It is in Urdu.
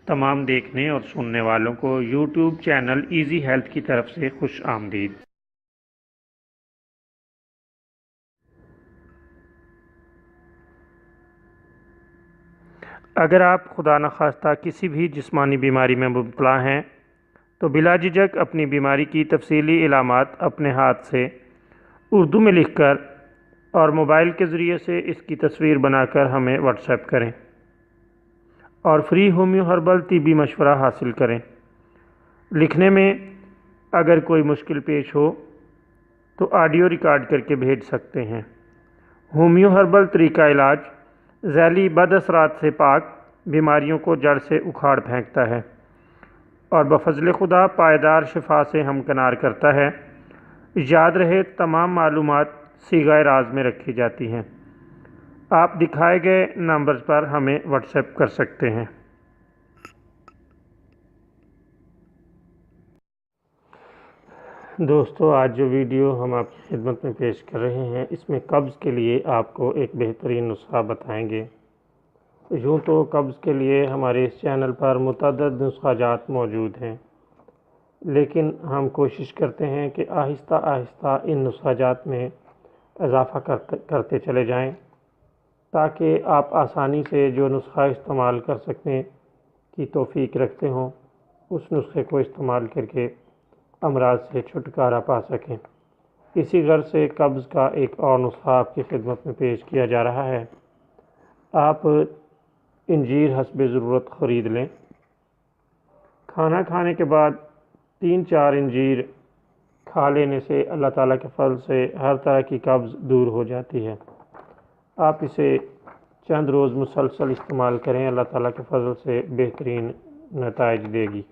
تمام دیکھنے اور سننے والوں کو یوٹیوب چینل ایزی ہیلتھ کی طرف سے خوش آمدید۔ اگر آپ خدا نخواستہ کسی بھی جسمانی بیماری میں مبتلا ہیں تو بلا جھجک اپنی بیماری کی تفصیلی علامات اپنے ہاتھ سے اردو میں لکھ کر اور موبائل کے ذریعے سے اس کی تصویر بنا کر ہمیں واٹس ایپ کریں اور فری ہومیو ہربل طبی مشورہ حاصل کریں۔ لکھنے میں اگر کوئی مشکل پیش ہو تو آڈیو ریکارڈ کر کے بھیج سکتے ہیں۔ ہومیو ہربل طریقہ علاج ذیلی بد اثرات سے پاک بیماریوں کو جڑ سے اکھاڑ پھینکتا ہے اور بفضل خدا پائیدار شفا سے ہمکنار کرتا ہے۔ یاد رہے تمام معلومات صیغہ راز میں رکھی جاتی ہیں۔ آپ دکھائے گئے نمبرز پر ہمیں واٹس ایپ کر سکتے ہیں۔ دوستو، آج جو ویڈیو ہم آپ کی خدمت میں پیش کر رہے ہیں اس میں قبض کے لیے آپ کو ایک بہترین نسخہ بتائیں گے۔ یوں تو قبض کے لیے ہمارے اس چینل پر متعدد نسخہ جات موجود ہیں، لیکن ہم کوشش کرتے ہیں کہ آہستہ آہستہ ان نسخہ جات میں اضافہ کرتے چلے جائیں تاکہ آپ آسانی سے جو نسخہ استعمال کر سکیں کی توفیق رکھتے ہوں اس نسخے کو استعمال کر کے امراض سے چھٹکارا پا سکیں۔ اسی غرض سے قبض کا ایک اور نسخہ آپ کی خدمت میں پیش کیا جا رہا ہے۔ آپ انجیر حسب ضرورت خرید لیں۔ کھانا کھانے کے بعد 3-4 انجیر کھا لینے سے اللہ تعالیٰ کے فضل سے ہر طرح کی قبض دور ہو جاتی ہے۔ آپ اسے چند روز مسلسل استعمال کریں، اللہ تعالیٰ کے فضل سے بہترین نتائج دے گی۔